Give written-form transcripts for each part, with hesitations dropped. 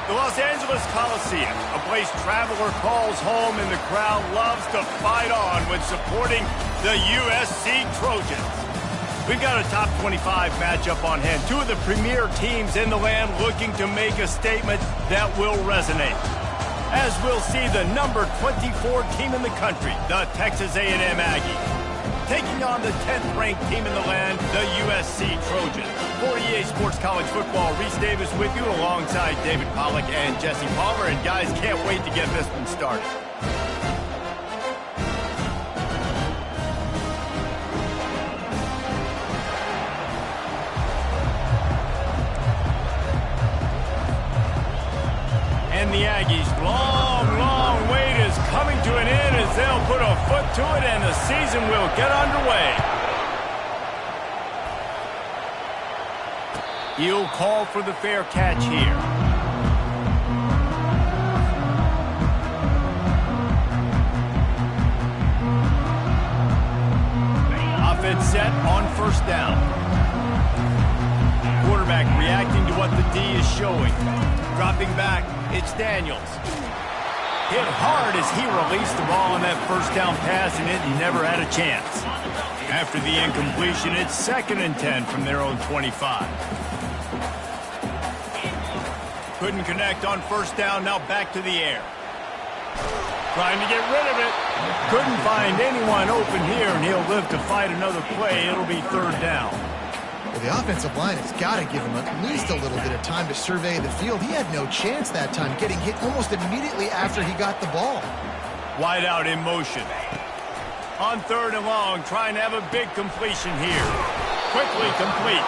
The Los Angeles Coliseum, a place traveler calls home and the crowd loves to fight on when supporting the USC Trojans. We've got a top 25 matchup on hand. Two of the premier teams in the land looking to make a statement that will resonate. As we'll see the number 24 team in the country, the Texas A&M Aggies, taking on the 10th-ranked team in the land, the USC Trojans. For EA Sports College Football, Reese Davis with you alongside David Pollack and Jesse Palmer. And guys, can't wait to get this one started. And the Aggies' long wait is coming to an end as they'll put a foot to it and the season will get underway. He'll call for the fair catch here. Offense set on first down. Quarterback reacting to what the D is showing. Dropping back, it's Daniels. Hit hard as he released the ball on that first down pass, and it never had a chance. After the incompletion, it's 2nd and 10 from their own 25. Couldn't connect on first down, now back to the air. Trying to get rid of it. Couldn't find anyone open here, and he'll live to fight another play. It'll be 3rd down. Well, the offensive line has got to give him at least a little bit of time to survey the field. He had no chance that time, getting hit almost immediately after he got the ball. Wide out in motion. On 3rd and long, trying to have a big completion here. Quickly complete.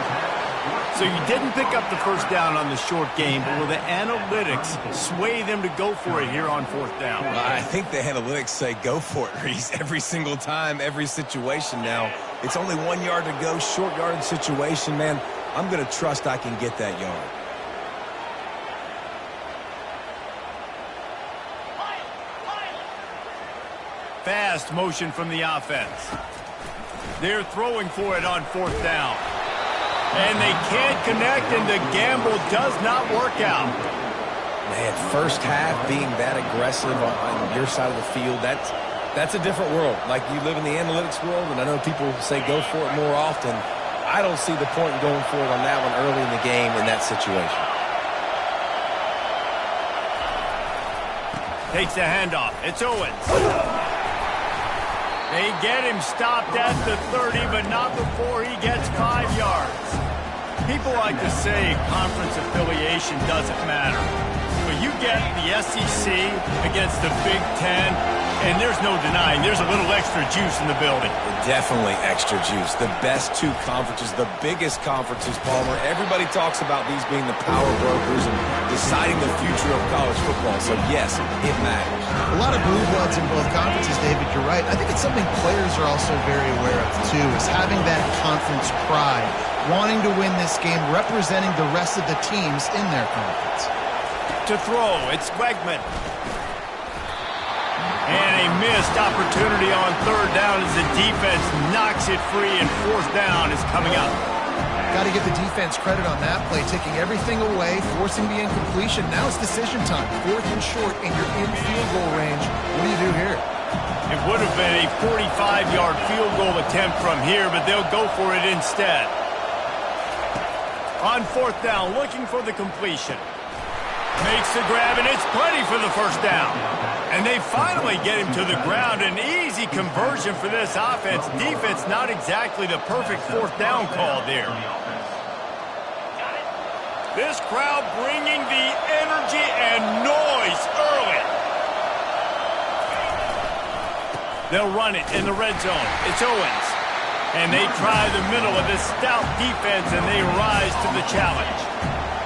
So you didn't pick up the first down on the short game, but will the analytics sway them to go for it here on 4th down? I think the analytics say go for it, Reese, every single time, every situation now. It's only 1 yard to go, short yardage situation, man. I'm going to trust I can get that yard. Fast motion from the offense. They're throwing for it on 4th down. And they can't connect, and the gamble does not work out. Man, first half being that aggressive on your side of the field, that's That's a different world. Like, you live in the analytics world, and I know people say go for it more often. I don't see the point in going for it on that one early in the game in that situation. Takes the handoff. It's Owens. They get him stopped at the 30, but not before he gets 5 yards. People like to say conference affiliation doesn't matter. But you get the SEC against the Big Ten, and there's no denying there's a little extra juice in the building. Definitely extra juice. The best two conferences, the biggest conferences, Palmer. Everybody talks about these being the power brokers and deciding the future of college football. So, yes, it matters. A lot of blue bloods in both conferences, David. You're right. I think it's something players are also very aware of, too, is having that conference pride, wanting to win this game, representing the rest of the teams in their conference. To throw, it's Wegman. And a missed opportunity on third down as the defense knocks it free, and fourth down is coming up. Got to give the defense credit on that play, taking everything away, forcing the incompletion. Now it's decision time. 4th and short, and you're in field goal range. What do you do here? It would have been a 45-yard field goal attempt from here, but they'll go for it instead. On 4th down, looking for the completion. Makes the grab, and it's plenty for the first down. And they finally get him to the ground. An easy conversion for this offense. Defense not exactly the perfect 4th down call there. This crowd bringing the energy and noise early. They'll run it in the red zone. It's Owens. And they try the middle of this stout defense, and they rise to the challenge.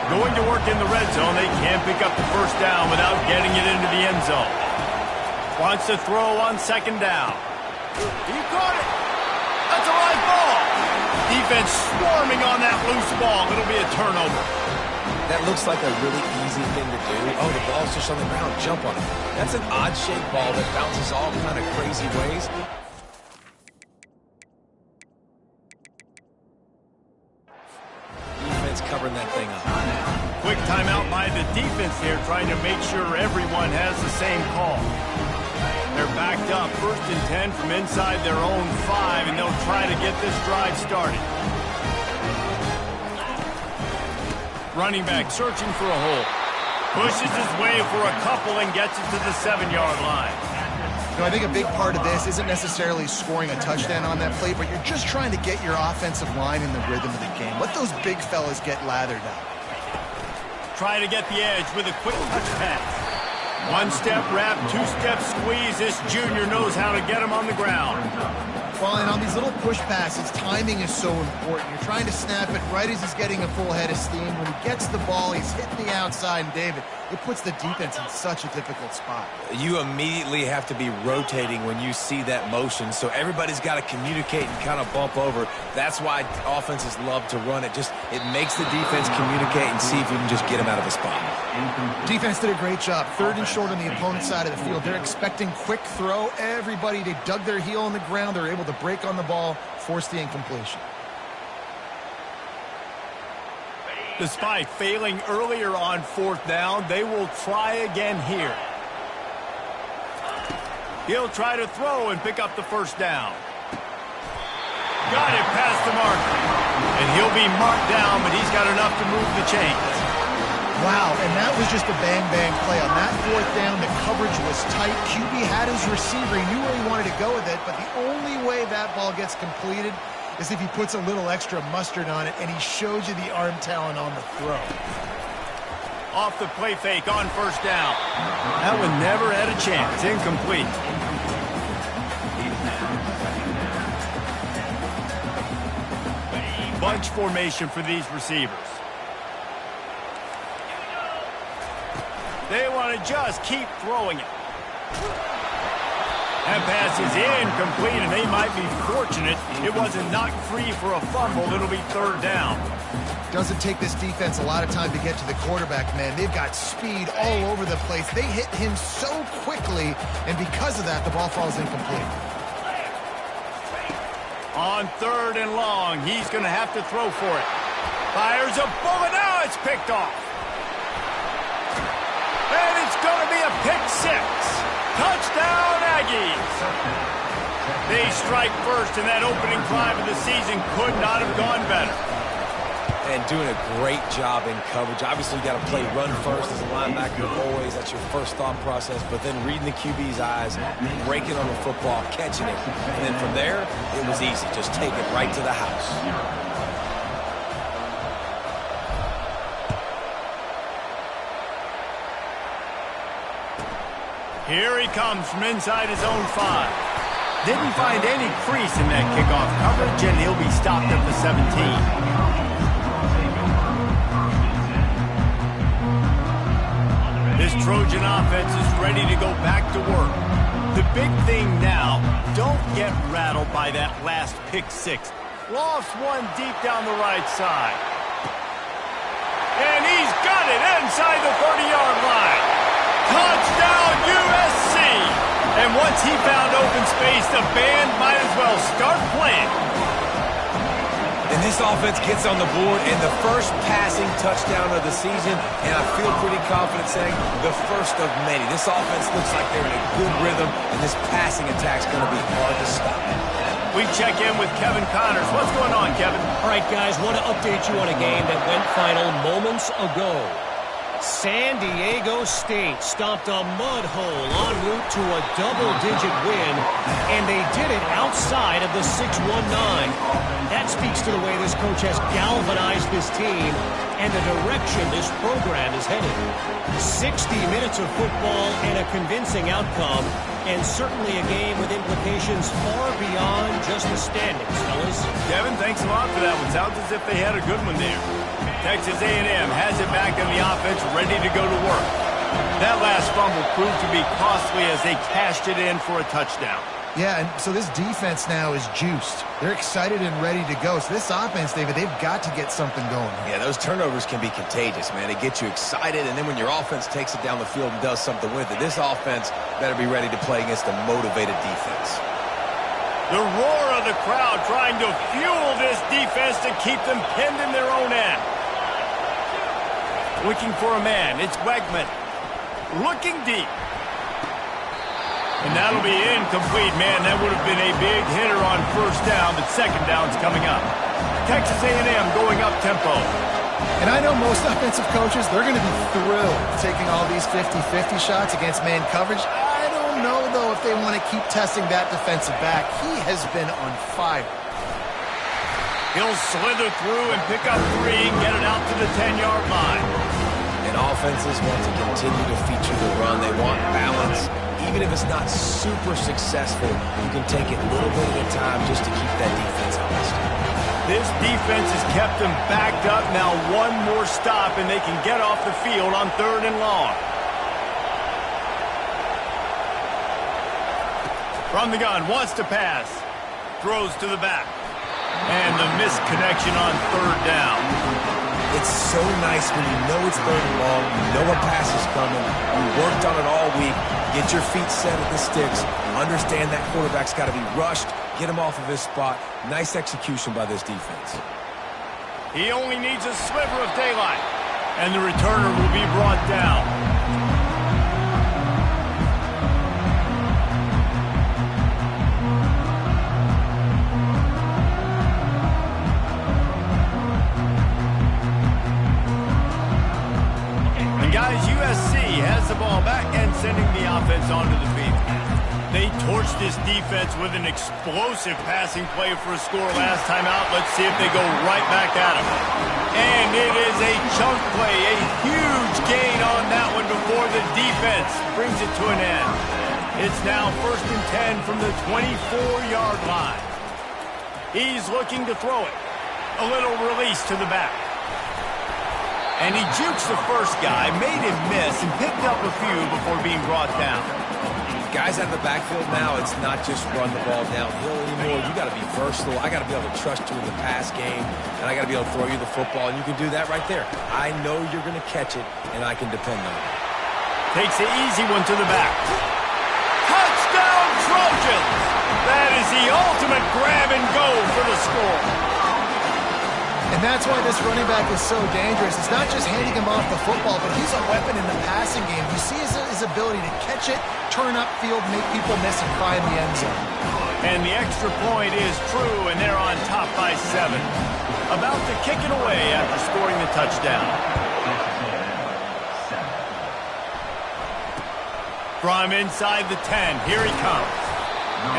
Going to work in the red zone, they can't pick up the first down without getting it into the end zone. Wants to throw on 2nd down. He caught it. That's a live ball. Defense swarming on that loose ball. It'll be a turnover. That looks like a really easy thing to do. Oh, the ball's just on the ground. Jump on it. That's an odd-shaped ball that bounces all kind of crazy ways. Defense covering that thing up. Quick timeout by the defense here, trying to make sure everyone has the same call. They're backed up, 1st and 10 from inside their own 5, and they'll try to get this drive started. Running back searching for a hole. Pushes his way for a couple and gets it to the 7-yard line. I think a big part of this isn't necessarily scoring a touchdown on that play, but you're just trying to get your offensive line in the rhythm of the game. Let those big fellas get lathered up. Try to get the edge with a quick touch pass. 1-step wrap, 2-step squeeze. This junior knows how to get him on the ground. Well, and on these little push passes, timing is so important. You're trying to snap it right as he's getting a full head of steam. When he gets the ball, he's hitting the outside, and David, it puts the defense in such a difficult spot. You immediately have to be rotating when you see that motion, so everybody's got to communicate and kind of bump over. That's why offenses love to run it. It makes the defense communicate and see if you can just get him out of a spot. Defense did a great job. 3rd and short on the opponent's side of the field. They're expecting quick throw. Everybody, they dug their heel on the ground. They're able to break on the ball, force the incompletion. Despite failing earlier on 4th down, they will try again here. He'll try to throw and pick up the first down. Got it past the marker. And he'll be marked down, but he's got enough to move the chains. Wow, and that was just a bang-bang play. On that 4th down, the coverage was tight. QB had his receiver. He knew where he wanted to go with it, but the only way that ball gets completed is if he puts a little extra mustard on it, and he shows you the arm talent on the throw. Off the play fake on 1st down. That one never had a chance. Incomplete. Bunch formation for these receivers. They want to just keep throwing it. That pass is incomplete, and they might be fortunate it wasn't knocked free for a fumble. It'll be 3rd down. Doesn't take this defense a lot of time to get to the quarterback, man. They've got speed all over the place. They hit him so quickly, and because of that, the ball falls incomplete. On 3rd and long, he's going to have to throw for it. Fires a bullet. Now it's picked off. And it's going to be a pick 6. Touchdown, Aggies. They strike first, and that opening drive of the season could not have gone better. And doing a great job in coverage. Obviously, you got to play run first as a linebacker always. That's your first thought process. But then reading the QB's eyes, breaking on the football, catching it. And then from there, it was easy. Just take it right to the house. Here he comes from inside his own 5. Didn't find any crease in that kickoff coverage, and he'll be stopped at the 17. This Trojan offense is ready to go back to work. The big thing now, don't get rattled by that last pick 6. Loff's one deep down the right side. And he's got it inside the 30-yard line. Touchdown, USC! And once he found open space, the band might as well start playing. And this offense gets on the board in the first passing touchdown of the season, and I feel pretty confident saying the first of many. This offense looks like they're in a good rhythm, and this passing attack's going to be hard to stop. We check in with Kevin Connors. What's going on, Kevin? All right, guys, want to update you on a game that went final moments ago. San Diego State stopped a mud hole en route to a double-digit win, and they did it outside of the 6-1-9. That speaks to the way this coach has galvanized this team and the direction this program is headed. 60 minutes of football and a convincing outcome, and certainly a game with implications far beyond just the standings, fellas. Kevin, thanks a lot for that one. Sounds as if they had a good one there. Texas A&M has it back in the offense, ready to go to work. That last fumble proved to be costly as they cashed it in for a touchdown. Yeah, and so this defense now is juiced. They're excited and ready to go. So this offense, David, they've got to get something going. Yeah, those turnovers can be contagious, man. They get you excited, and then when your offense takes it down the field and does something with it, this offense better be ready to play against a motivated defense. The roar of the crowd trying to fuel this defense to keep them pinned in their own end. Looking for a man. It's Wegman. Looking deep. And that'll be incomplete. Man, that would have been a big hitter on first down, but second down's coming up. Texas A&M going up tempo. And I know most offensive coaches, they're going to be thrilled taking all these 50-50 shots against man coverage. I don't know, though, if they want to keep testing that defensive back. He has been on fire. He'll slither through and pick up 3 and get it out to the 10-yard line. And offenses want to continue to feature the run. They want balance. Even if it's not super successful, you can take it little bit at a time just to keep that defense honest. This defense has kept them backed up. Now one more stop, and they can get off the field on 3rd and long. From the gun, wants to pass. Throws to the back. And the missed connection on 3rd down. It's so nice when you know it's 3rd and long, you know a pass is coming, you worked on it all week, get your feet set at the sticks, understand that quarterback's got to be rushed, get him off of his spot. Nice execution by this defense. He only needs a sliver of daylight, and the returner will be brought down. Guys, USC has the ball back and sending the offense onto the field. They torched this defense with an explosive passing play for a score last time out. Let's see if they go right back at him. And it is a chunk play, a huge gain on that one before the defense brings it to an end. It's now 1st and 10 from the 24-yard line. He's looking to throw it. A little release to the back. And he jukes the first guy, made him miss, and picked up a few before being brought down. Guys out of the backfield now, it's not just run the ball downhill anymore. You got to be versatile. I got to be able to trust you in the pass game, and I got to be able to throw you the football, and you can do that right there. I know you're going to catch it, and I can depend on it. Takes the easy one to the back. Touchdown, Trojans! That is the ultimate grab and go for the score. And that's why this running back is so dangerous. It's not just handing him off the football, but he's a weapon in the passing game. You see his his ability to catch it, turn upfield, make people miss, and cry in the end zone. And the extra point is true, and they're on top by 7. About to kick it away after scoring the touchdown. From inside the 10, here he comes.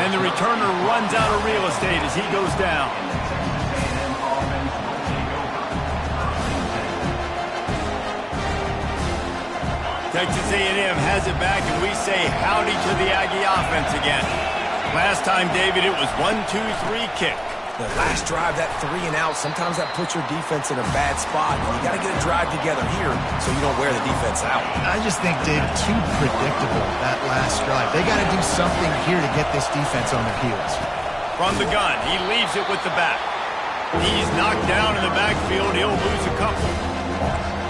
And the returner runs out of real estate as he goes down. Texas A&M has it back, and we say howdy to the Aggie offense again. Last time, David, it was 1-2-3 kick. The last drive, that 3 and out, sometimes that puts your defense in a bad spot. You got to get a drive together here so you don't wear the defense out. I just think, Dave, too predictable, that last drive. They got to do something here to get this defense on their heels. From the gun, he leaves it with the back. He's knocked down in the backfield. He'll lose a couple.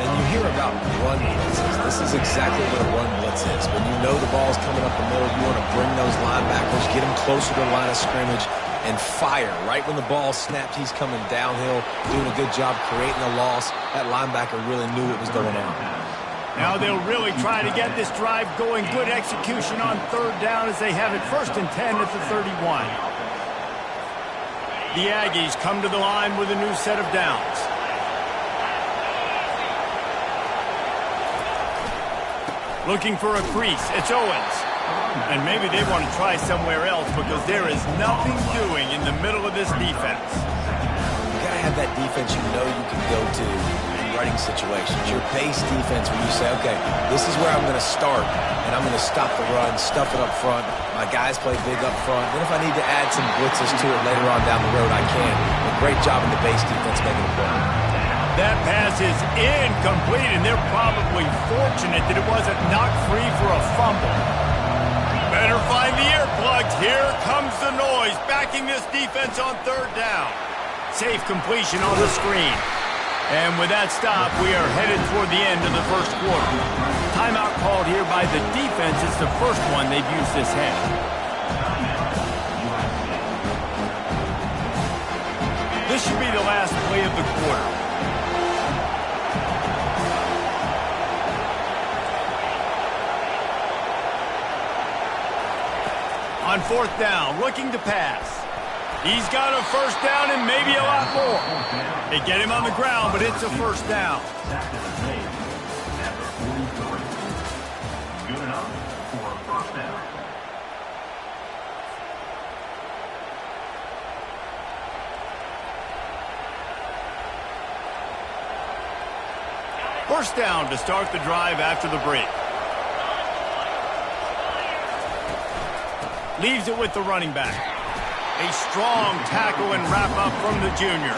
And you hear about run blitzes. This is exactly what a run blitz is. When you know the ball's coming up the middle, you want to bring those linebackers, get them closer to the line of scrimmage, and fire. Right when the ball snapped, he's coming downhill, doing a good job creating a loss. That linebacker really knew what was going on. Now they'll really try to get this drive going. Good execution on 3rd down as they have it 1st and 10 at the 31. The Aggies come to the line with a new set of downs. Looking for a crease. It's Owens. And maybe they want to try somewhere else because there is nothing doing in the middle of this defense. You got to have that defense you know you can go to in running situations. Your base defense where you say, okay, this is where I'm going to start, and I'm going to stop the run, stuff it up front. My guys play big up front. Then if I need to add some blitzes to it later on down the road, I can. A great job in the base defense making a play. That pass is incomplete, and they're probably fortunate that it wasn't knocked free for a fumble. Better find the earplugs. Here comes the noise, backing this defense on 3rd down. Safe completion on the screen. And with that stop, we are headed toward the end of the 1st quarter. Timeout called here by the defense. It's the first one they've used this half. This should be the last play of the quarter. On 4th down, looking to pass. He's got a 1st down and maybe a lot more. They get him on the ground, but it's a 1st down. Good enough for a 1st down. First down to start the drive after the break. Leaves it with the running back. A strong tackle and wrap-up from the junior.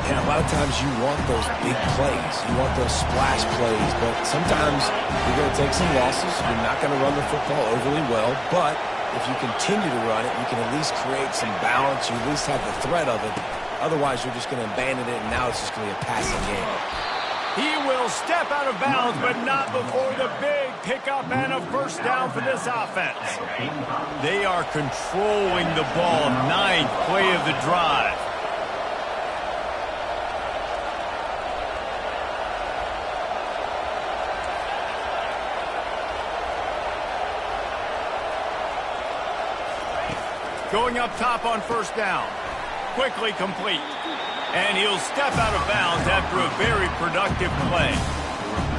Yeah, a lot of times you want those big plays. You want those splash plays, but sometimes you're going to take some losses. You're not going to run the football overly well, but if you continue to run it, you can at least create some balance. You at least have the threat of it. Otherwise, you're just going to abandon it, and now it's just going to be a passing game. He will step out of bounds, but not before the big pickup and a 1st down for this offense. They are controlling the ball. 9th play of the drive. Going up top on 1st down. Quickly complete. And he'll step out of bounds after a very productive play.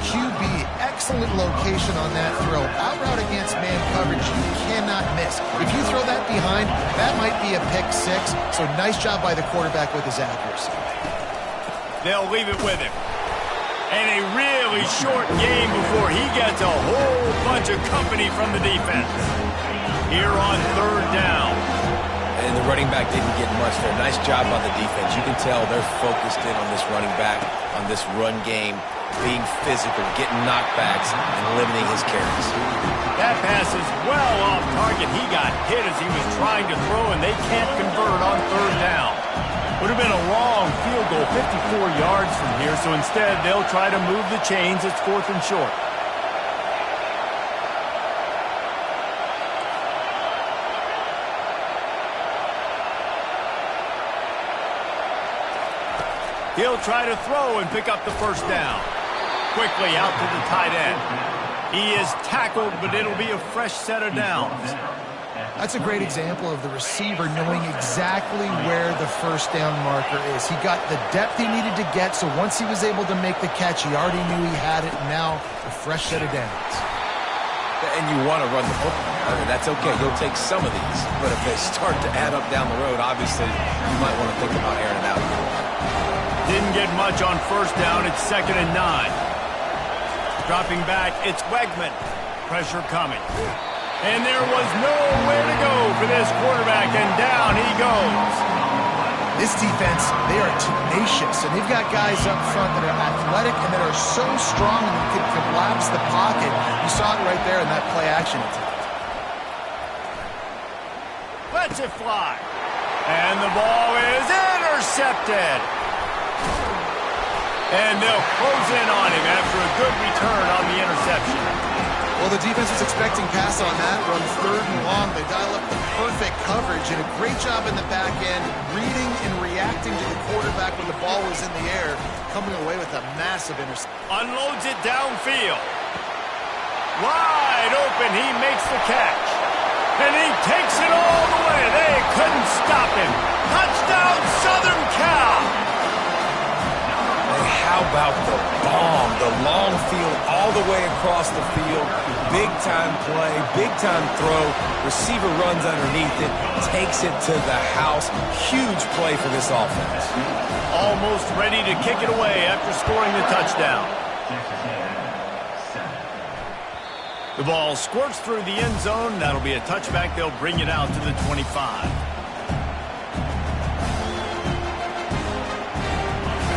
QB, excellent location on that throw. Out route against man coverage, you cannot miss. If you throw that behind, that might be a pick 6. So nice job by the quarterback with his accuracy. They'll leave it with him. And a really short game before he gets a whole bunch of company from the defense. Here on 3rd down. And the running back didn't get much there. Nice job on the defense. You can tell they're focused in on this running back, on this run game, being physical, getting knockbacks, and limiting his carries. That pass is well off target. He got hit as he was trying to throw, and they can't convert on 3rd down. Would have been a long field goal, 54 yards from here, so instead they'll try to move the chains. It's 4th and short. He'll try to throw and pick up the 1st down. Quickly out to the tight end. He is tackled, but it'll be a fresh set of downs. That's a great example of the receiver knowing exactly where the first down marker is. He got the depth he needed to get, so once he was able to make the catch, he already knew he had it, and now a fresh set of downs. And you want to run the football. I mean, that's okay. You'll take some of these, but if they start to add up down the road, obviously you might want to think about airing it out. Didn't get much on first down. It's 2nd and 9. Dropping back, it's Wegman. Pressure coming. And there was nowhere to go for this quarterback, and down he goes. This defense, they are tenacious, and they've got guys up front that are athletic and that are so strong and can collapse the pocket. You saw it right there in that play action attempt. Lets it fly. And the ball is intercepted. And they'll close in on him after a good return on the interception. Well, the defense was expecting pass on that one, 3rd and long. They dial up the perfect coverage and a great job in the back end, reading and reacting to the quarterback when the ball was in the air, coming away with a massive interception. Unloads it downfield. Wide open, he makes the catch. And he takes it all the way. They couldn't stop him. Touchdown, Southern Cal! How about the bomb, the long field all the way across the field, big-time play, big-time throw, receiver runs underneath it, takes it to the house. Huge play for this offense. Almost ready to kick it away after scoring the touchdown. The ball squirts through the end zone. That'll be a touchback. They'll bring it out to the 25.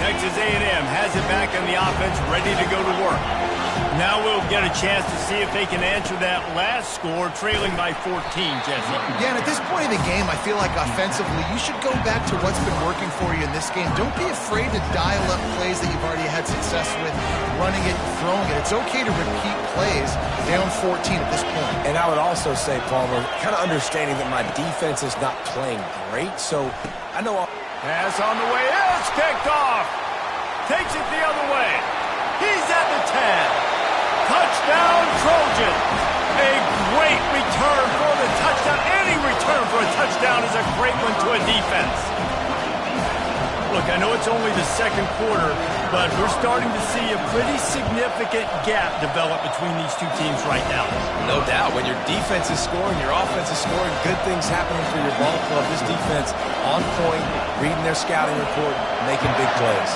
Texas A&M has it back in the offense, ready to go to work. Now we'll get a chance to see if they can answer that last score, trailing by 14, Jesse. Yeah, and at this point in the game, I feel like offensively, you should go back to what's been working for you in this game. Don't be afraid to dial up plays that you've already had success with, running it and throwing it. It's okay to repeat plays down 14 at this point. And I would also say, Palmer, kind of understanding that my defense is not playing great, so I know pass on the way, it's picked off. Takes it the other way. He's at the 10. Touchdown, Trojans. A great return for the touchdown. Any return for a touchdown is a great one to a defense. Look, I know it's only the 2nd quarter, but we're starting to see a pretty significant gap develop between these two teams right now. No doubt. When your defense is scoring, your offense is scoring, good things happening for your ball club. This defense on point, reading their scouting report, making big plays.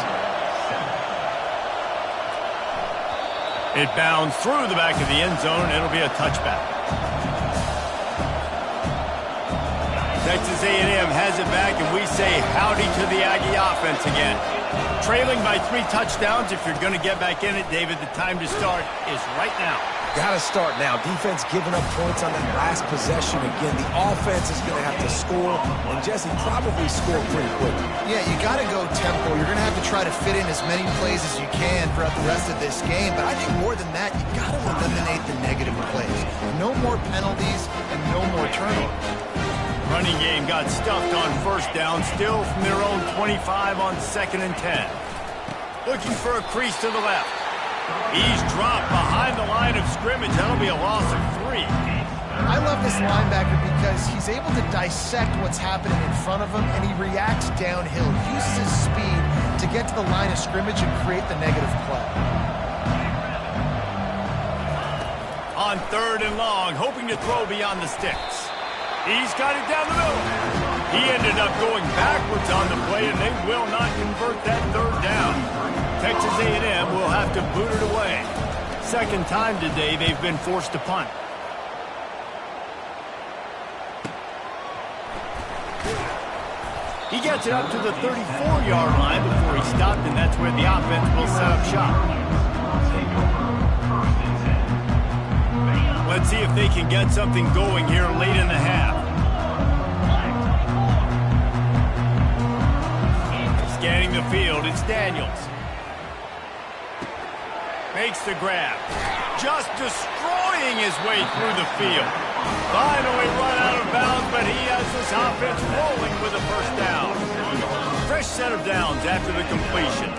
It bounds through the back of the end zone. It'll be a touchback. Texas A&M has it back, and we say howdy to the Aggie offense again. Trailing by 3 touchdowns. If you're going to get back in it, David, the time to start is right now. Got to start now. Defense giving up points on that last possession. Again, the offense is going to have to score, and Jesse probably score pretty quickly. Yeah, you got to go tempo. You're going to have to try to fit in as many plays as you can throughout the rest of this game, but I think more than that, you got to eliminate the negative plays. No more penalties and no more turnovers. Running game got stuffed on first down, still from their own 25 on 2nd and 10. Looking for a crease to the left. He's dropped behind the line of scrimmage. That'll be a loss of 3. I love this linebacker because he's able to dissect what's happening in front of him, and he reacts downhill. He uses his speed to get to the line of scrimmage and create the negative play. On 3rd and long, hoping to throw beyond the sticks. He's got it down the middle. He ended up going backwards on the play, and they will not convert that 3rd down. Texas A&M will have to boot it away. 2nd time today they've been forced to punt. He gets it up to the 34-yard line before he stopped, and that's where the offense will set up shop. Let's see if they can get something going here late in the half. Scanning the field, it's Daniels. Makes the grab. Just destroying his way through the field. Finally run out of bounds, but he has this offense rolling with a first down. Fresh set of downs after the completion.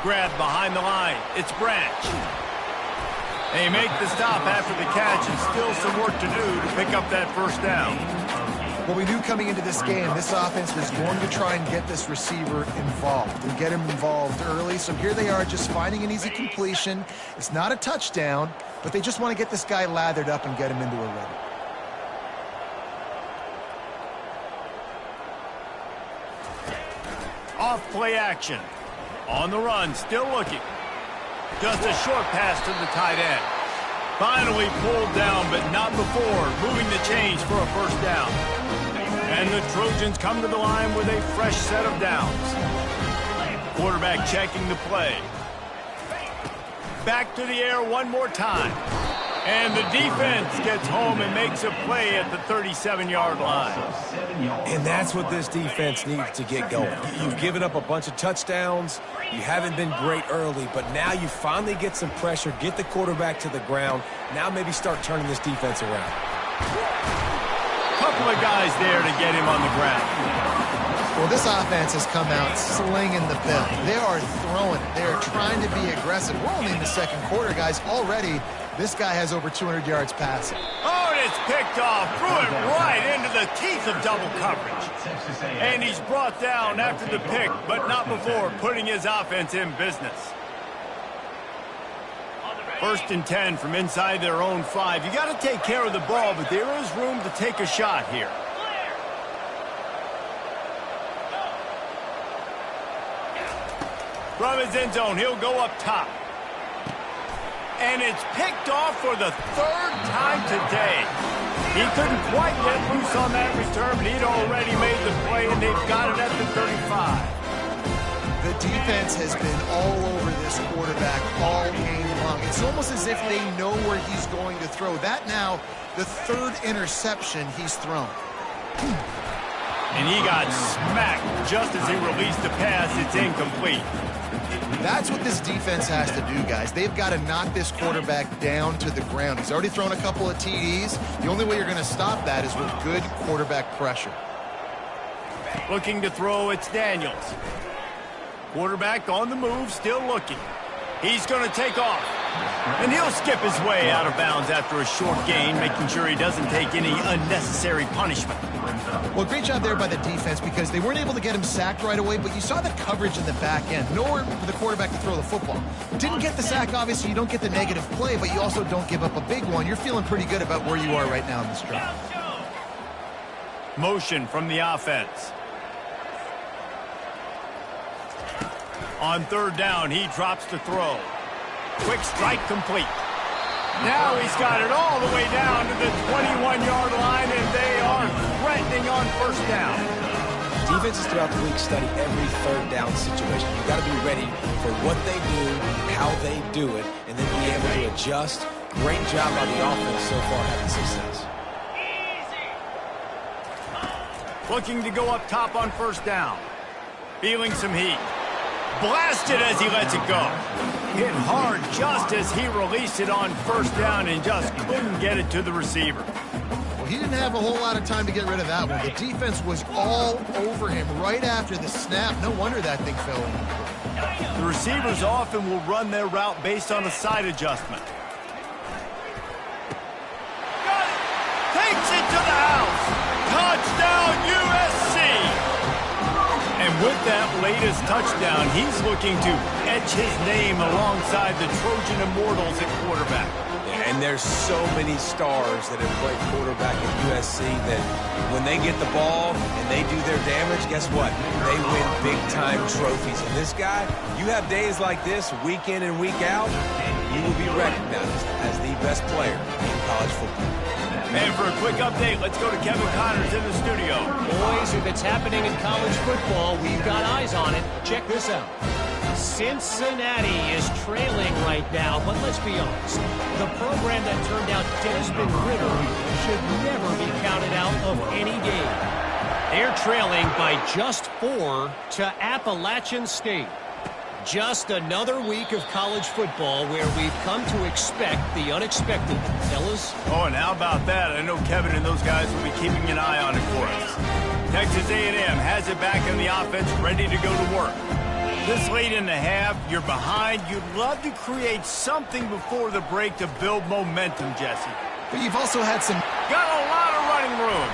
Grabbed behind the line. It's Branch. They make the stop after the catch, and still some work to do to pick up that first down. Well, we knew coming into this game, this offense was going to try and get this receiver involved and get him involved early. So here they are just finding an easy completion. It's not a touchdown, but they just want to get this guy lathered up and get him into a rhythm. Off play action. On the run, still looking. Just a short pass to the tight end. Finally pulled down, but not before moving the chains for a first down. And the Trojans come to the line with a fresh set of downs. Quarterback checking the play. Back to the air one more time. And the defense gets home and makes a play at the 37-yard line. And that's what this defense needs to get going. You've given up a bunch of touchdowns. You haven't been great early, but now you finally get some pressure, get the quarterback to the ground. Now maybe start turning this defense around. Couple of guys there to get him on the ground. Well, this offense has come out slinging the bill. They are throwing it. They are trying to be aggressive. We're only in the second quarter, guys. Already, this guy has over 200 yards passing. Oh, and it's picked off. Threw it right into the teeth of double coverage. And he's brought down after the pick, but not before putting his offense in business. 1st and 10 from inside their own 5. You got to take care of the ball, but there is room to take a shot here. From his end zone, he'll go up top. And it's picked off for the 3rd time today. He couldn't quite get loose on that return, but he'd already made the play, and they've got it at the 35. The defense has been all over this quarterback all game long. It's almost as if they know where he's going to throw. That now, the 3rd interception he's thrown. And he got smacked just as he released the pass. It's incomplete. That's what this defense has to do, guys. They've got to knock this quarterback down to the ground. He's already thrown a couple of TDs. The only way you're going to stop that is with good quarterback pressure. Looking to throw, it's Daniels. Quarterback on the move, still looking. He's going to take off. And he'll skip his way out of bounds after a short gain, making sure he doesn't take any unnecessary punishment. Well, great job there by the defense because they weren't able to get him sacked right away, but you saw the coverage in the back end. Nowhere for the quarterback to throw the football. Didn't get the sack, obviously. You don't get the negative play, but you also don't give up a big one. You're feeling pretty good about where you are right now in this drive. Motion from the offense. On 3rd down, he drops to throw. Quick strike complete. Now he's got it all the way down to the 21-yard line, and they are threatening on 1st down. Defenses throughout the week study every 3rd down situation. You've got to be ready for what they do, how they do it, and then be able to adjust. Great job by the offense so far having success. Looking to go up top on 1st down. Feeling some heat. Blasted as he lets it go. Hit hard just as he released it on 1st down and just couldn't get it to the receiver. Well, he didn't have a whole lot of time to get rid of that one. The defense was all over him right after the snap. No wonder that thing fell in. The receivers often will run their route based on a side adjustment. Got it. Takes it to the house. Touchdown, USC. And with that latest touchdown, he's looking to etch his name alongside the Trojan Immortals at quarterback. Yeah, and there's so many stars that have played quarterback at USC that when they get the ball and they do their damage, guess what? They win big-time trophies. And this guy, you have days like this week in and week out, and you will be recognized as the best player in college football. And for a quick update, let's go to Kevin Connors in the studio. Boys, if it's happening in college football, we've got eyes on it. Check this out. Cincinnati is trailing right now, but let's be honest. The program that turned out Desmond Ridder should never be counted out of any game. They're trailing by just 4 to Appalachian State. Just another week of college football where we've come to expect the unexpected. Fellas? Oh, and how about that? I know Kevin and those guys will be keeping an eye on it for us. Texas A&M has it back in the offense, ready to go to work. This late in the half, you're behind. You'd love to create something before the break to build momentum, Jesse. But you've also had some... Got a lot of running room.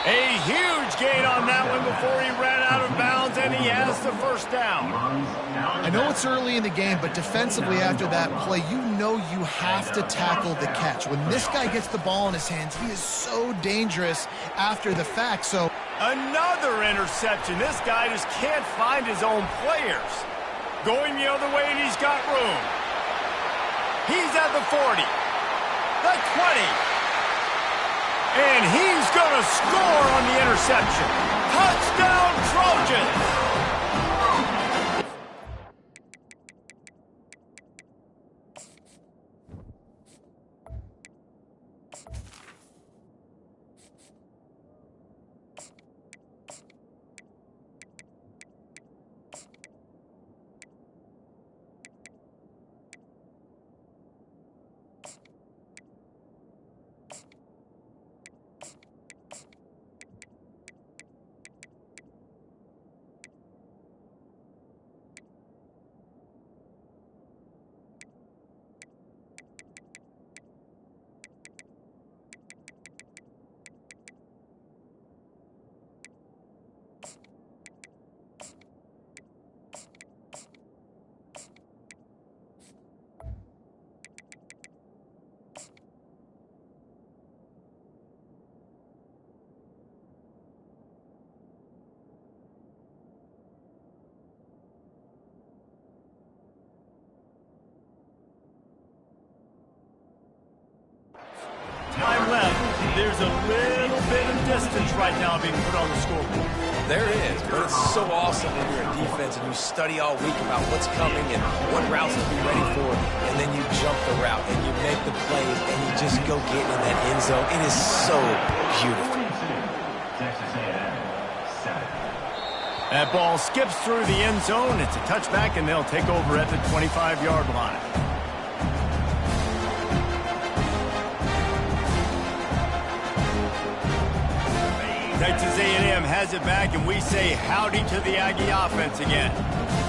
A huge gain on that one before he ran out of bounds, and he has the first down. I know it's early in the game, but defensively after that play, you know you have to tackle the catch. When this guy gets the ball in his hands, he is so dangerous after the fact. So another interception. This guy just can't find his own players. Going the other way, and he's got room. He's at the 40, the 20. And he's going to score on the interception. Touchdown, Trojans! Time left. There's a little bit of distance right now being put on the scoreboard. There is, but it's so awesome when you're a defense and you study all week about what's coming and what routes to be ready for, and then you jump the route and you make the plays and you just go get in that end zone. It is so beautiful. That ball skips through the end zone. It's a touchback, and they'll take over at the 25-yard line. Texas A&M has it back, and we say howdy to the Aggie offense again.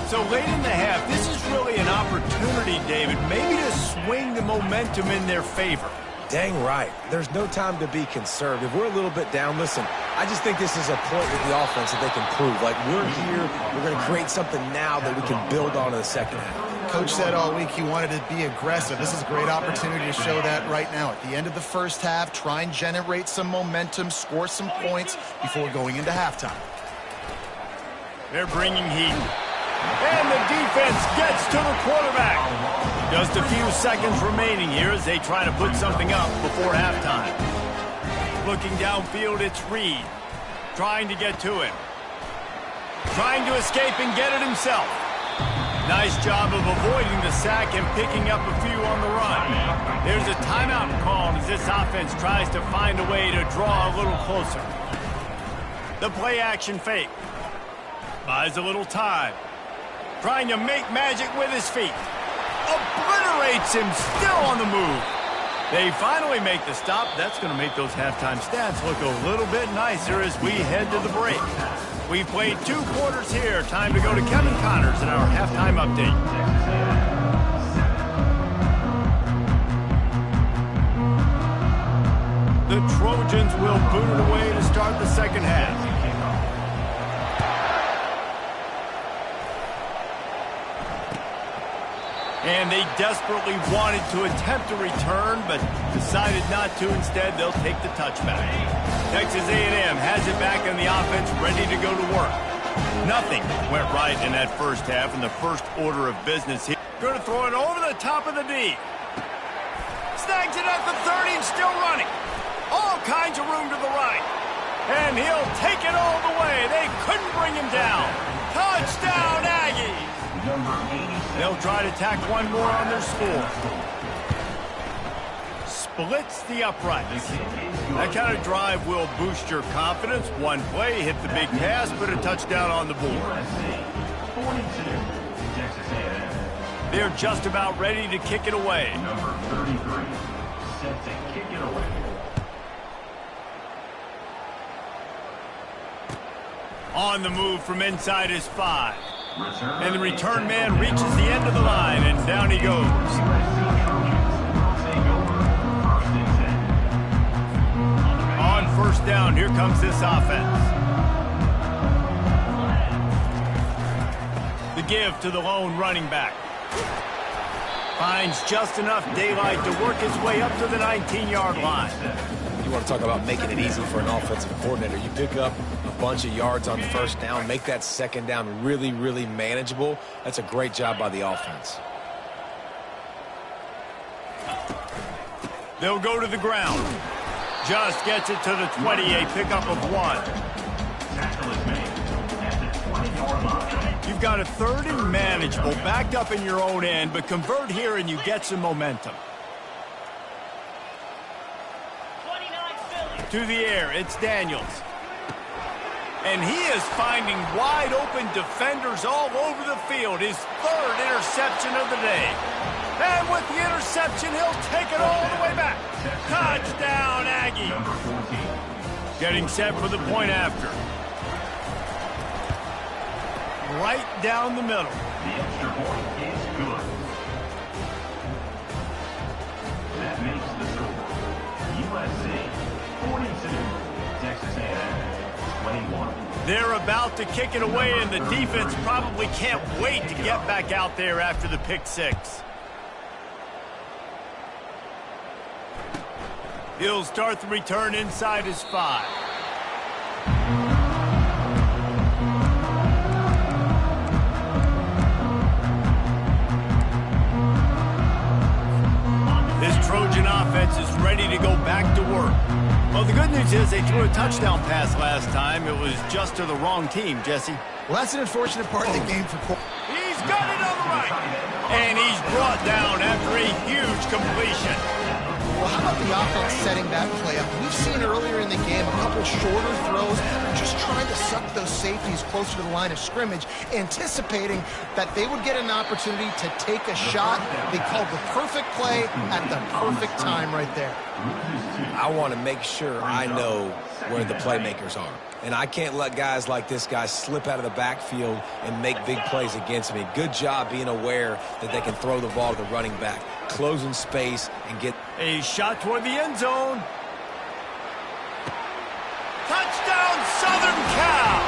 So late in the half, this is really an opportunity, David, maybe to swing the momentum in their favor. Dang right. There's no time to be conservative. We're a little bit down. Listen, I just think this is a point with the offense that they can prove. Like, we're here, we're going to create something now that we can build on in the second half. Coach said all week he wanted to be aggressive. This is a great opportunity to show that right now. At the end of the first half, try and generate some momentum, score some points before going into halftime. They're bringing heat. And the defense gets to the quarterback. Just a few seconds remaining here as they try to put something up before halftime. Looking downfield, it's Reed. Trying to get to him. Trying to escape and get it himself. Nice job of avoiding the sack and picking up a few on the run. There's a timeout called as this offense tries to find a way to draw a little closer. The play action fake. Buys a little time. Trying to make magic with his feet. Obliterates him, still on the move. They finally make the stop. That's going to make those halftime stats look a little bit nicer as we head to the break. We've played 2 quarters here. Time to go to Kevin Connors in our halftime update. The Trojans will boot it away to start the second half. And they desperately wanted to attempt a return, but decided not to. Instead, they'll take the touchback. Texas A&M has it back in the offense, ready to go to work. Nothing went right in that first half, in the first order of business here. Going to throw it over the top of the D. Snags it at the 30 and still running. All kinds of room to the right. And he'll take it all the way. They couldn't bring him down. Touchdown, Aggies! They'll try to tack one more on their score. Splits the uprights. That kind of drive will boost your confidence. One play, hit the big pass, put a touchdown on the board. They're just about ready to kick it away. Number 33, set to kick it away. On the move from inside his 5. And the return man reaches the end of the line, and down he goes. On first down, here comes this offense. The give to the lone running back. Finds just enough daylight to work his way up to the 19-yard line. You want to talk about making it easy for an offensive coordinator. You pick up a bunch of yards on first down, make that second down really, really manageable. That's a great job by the offense. They'll go to the ground. Just gets it to the 20, a pickup of 1. Tackle is made at the 20-yard line. You've got a 3rd and manageable, backed up in your own end, but convert here and you get some momentum. To the air, it's Daniels. And he is finding wide open defenders all over the field. His 3rd interception of the day. And with the interception, he'll take it all the way back. Touchdown, Aggie. Getting set for the point after. Right down the middle. The extra point is good. That makes the score USC 42, Texas A&M 21. They're about to kick it away, and the defense probably can't wait to get back out there after the pick 6. He'll start the return inside his 5. Trojan offense is ready to go back to work. Well, the good news is they threw a touchdown pass last time. It was just to the wrong team, Jesse. Well, that's an unfortunate part of the game for Cole. He's got it on the right. And he's brought down after a huge completion. Well, how about the offense setting that play up? We've seen earlier in the game a couple shorter throws, just trying to suck those safeties closer to the line of scrimmage, anticipating that they would get an opportunity to take a shot. They called the perfect play at the perfect time right there. I want to make sure I know where the playmakers are. And I can't let guys like this guy slip out of the backfield and make big plays against me. Good job being aware that they can throw the ball to the running back, closing space, and get a shot toward the end zone. Touchdown, Southern Cal!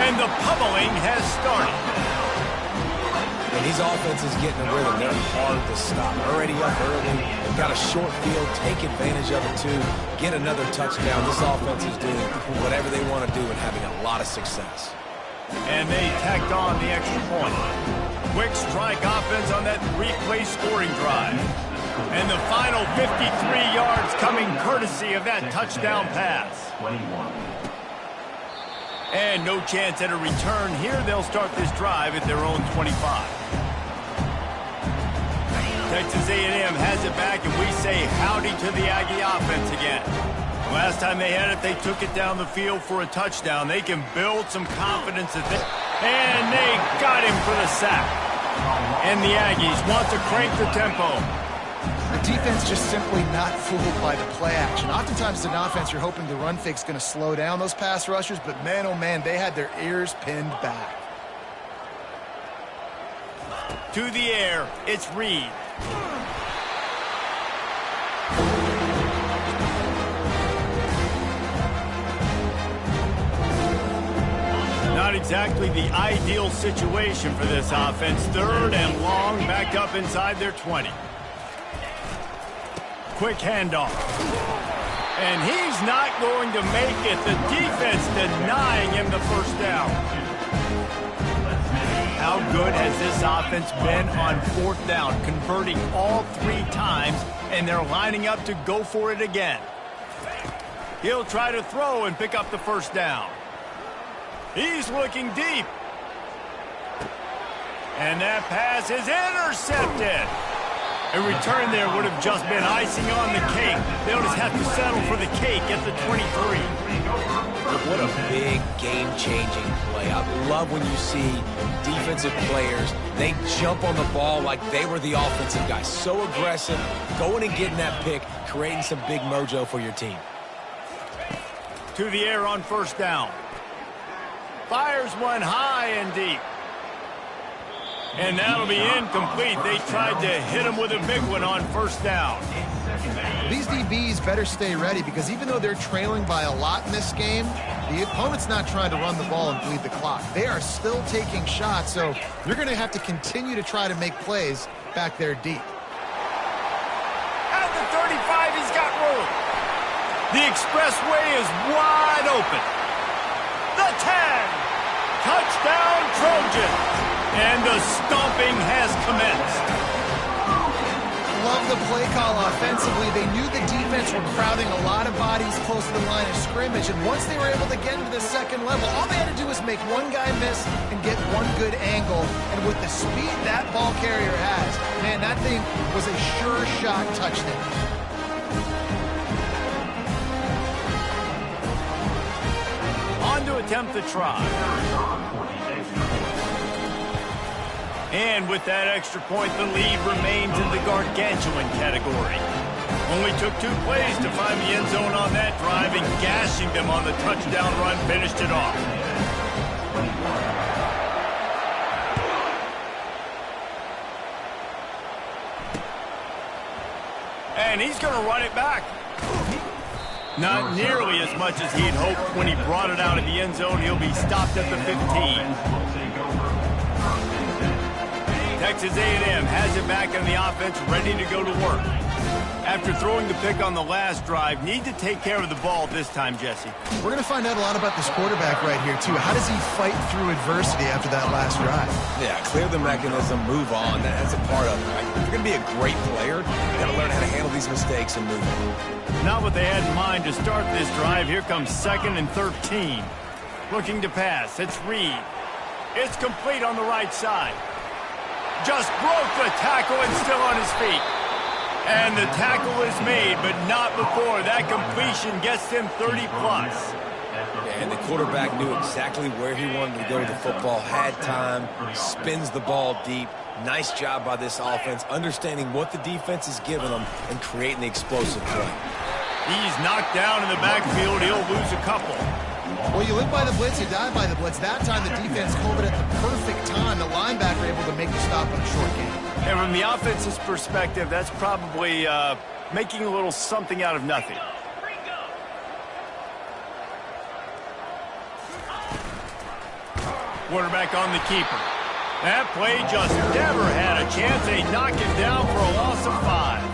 And the pummeling has started. And these offenses getting a rhythm. They're hard to stop. Already up early. They've got a short field. Take advantage of it, too. Get another touchdown. This offense is doing whatever they want to do and having a lot of success. And they tacked on the extra point. Quick strike offense on that 3-play scoring drive. And the final 53 yards coming courtesy of that touchdown pass. 21. And no chance at a return here. They'll start this drive at their own 25. Texas A&M has it back, and we say howdy to the Aggie offense again. The last time they had it, they took it down the field for a touchdown. They can build some confidence. And they got him for the sack. And the Aggies want to crank the tempo. The defense just simply not fooled by the play action. Oftentimes, as an offense, you're hoping the run fake's going to slow down those pass rushers, but man, oh man, they had their ears pinned back. To the air, it's Reed. Not exactly the ideal situation for this offense. 3rd and long, backed up inside their 20. Quick handoff. And he's not going to make it. The defense denying him the first down. How good has this offense been on 4th down, converting all 3 times, and they're lining up to go for it again. He'll try to throw and pick up the first down. He's looking deep. And that pass is intercepted. A return there would have just been icing on the cake. They'll just have to settle for the cake at the 23. But what a big game-changing play. I love when you see defensive players, they jump on the ball like they were the offensive guys. So aggressive, going and getting that pick, creating some big mojo for your team. To the air on first down. Fires one high and deep. And that'll be incomplete. They tried to hit him with a big one on first down. These DBs better stay ready because even though they're trailing by a lot in this game, the opponent's not trying to run the ball and bleed the clock. They are still taking shots, so you're going to have to continue to try to make plays back there deep. At the 35, he's got room. The expressway is wide open. The 10. Touchdown, Trojans. And the stomping has commenced. Love the play call offensively. They knew the defense were crowding a lot of bodies close to the line of scrimmage, and once they were able to get into the second level, all they had to do was make one guy miss and get one good angle. And with the speed that ball carrier has, man, that thing was a sure shot touchdown. On to attempt the try. And with that extra point, the lead remains in the gargantuan category. Only took 2 plays to find the end zone on that drive, and gashing them on the touchdown run finished it off. And he's going to run it back. Not nearly as much as he'd hoped when he brought it out of the end zone. He'll be stopped at the 15. Texas A&M has it back in the offense, ready to go to work. After throwing the pick on the last drive, need to take care of the ball this time, Jesse. We're going to find out a lot about this quarterback right here, too. How does he fight through adversity after that last drive? Yeah, clear the mechanism, move on. That's a part of it, right? If you're going to be a great player, you got to learn how to handle these mistakes and move on. Not what they had in mind to start this drive. Here comes 2nd and 13. Looking to pass. It's Reed. It's complete on the right side. Just broke the tackle and still on his feet. And the tackle is made, but not before. That completion gets him 30-plus. And the quarterback knew exactly where he wanted to go with the football, had time, spins the ball deep. Nice job by this offense, understanding what the defense is giving them and creating the explosive play. He's knocked down in the backfield. He'll lose a couple. Well, you live by the blitz, you die by the blitz. That time the defense called it at the perfect time. The linebacker able to make the stop on a short game. And from the offense's perspective, that's probably making a little something out of nothing. Quarterback on the keeper. That play just never had a chance. They knock him down for a loss of 5.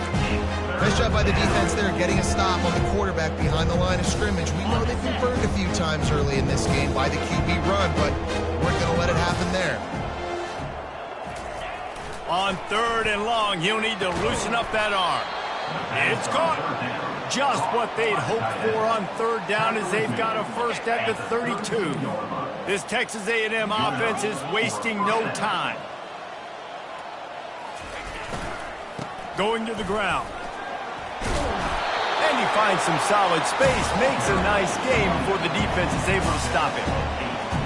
Nice job by the defense there, getting a stop on the quarterback behind the line of scrimmage. We know they've been burned a few times early in this game by the QB run, but we're going to let it happen there. On 3rd and long, he'll need to loosen up that arm. It's caught. Just what they'd hoped for on 3rd down as they've got a first at the 32. This Texas A&M offense is wasting no time. Going to the ground. And he finds some solid space, makes a nice game before the defense is able to stop him.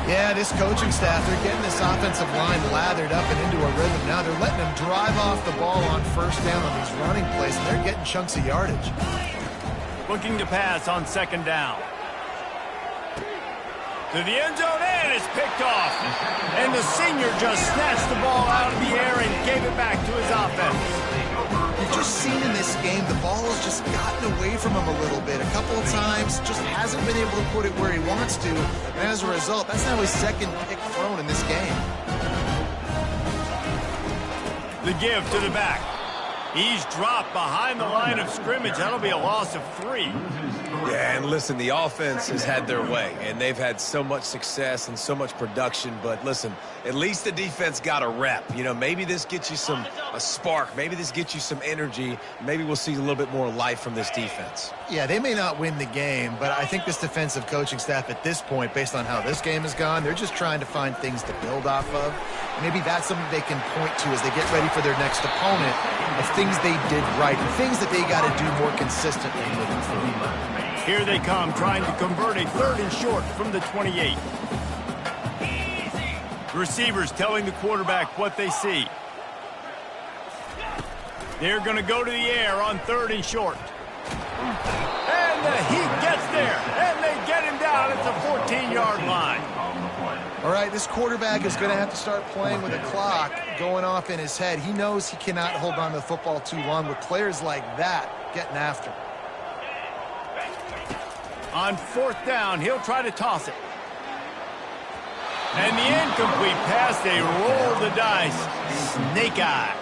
Yeah, this coaching staff, they're getting this offensive line lathered up and into a rhythm now. They're letting them drive off the ball on first down on these running plays, and they're getting chunks of yardage. Looking to pass on 2nd down. To the end zone, and it's picked off. And the senior just snatched the ball out of the air and gave it back to his offense. You've just seen in this game, the ball has just gotten away from him a little bit. A couple of times, just hasn't been able to put it where he wants to. And as a result, that's now his 2nd pick thrown in this game. The give to the back. He's dropped behind the line of scrimmage. That'll be a loss of 3. Yeah, and listen, the offense has had their way, and they've had so much success and so much production. But listen, at least the defense got a rep. You know, maybe this gets you a spark. Maybe this gets you some energy. Maybe we'll see a little bit more life from this defense. Yeah, they may not win the game, but I think this defensive coaching staff at this point, based on how this game has gone, they're just trying to find things to build off of. Maybe that's something they can point to as they get ready for their next opponent of things they did right and things that they got to do more consistently moving forward. Here they come, trying to convert a 3rd and short from the 28. Receivers telling the quarterback what they see. They're going to go to the air on 3rd and short. And the heat gets there, and they get him down at the 14-yard line. All right, this quarterback is going to have to start playing with a clock going off in his head. He knows he cannot hold on to the football too long with players like that getting after. On 4th down, he'll try to toss it. And the incomplete pass, they roll the dice. Snake eyes.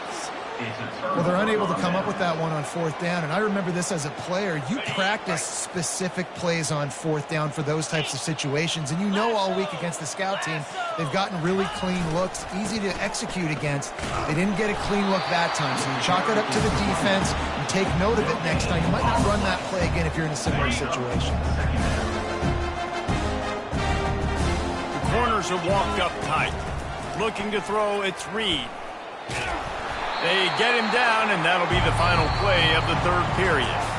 Well, they're unable to come up with that one on 4th down, and I remember this as a player. You practice specific plays on 4th down for those types of situations, and you know all week against the scout team, they've gotten really clean looks, easy to execute against. They didn't get a clean look that time, so you chalk it up to the defense and take note of it next time. You might not run that play again if you're in a similar situation. Corners are walked up tight. Looking to throw, it's Reed. They get him down, and that'll be the final play of the 3rd period.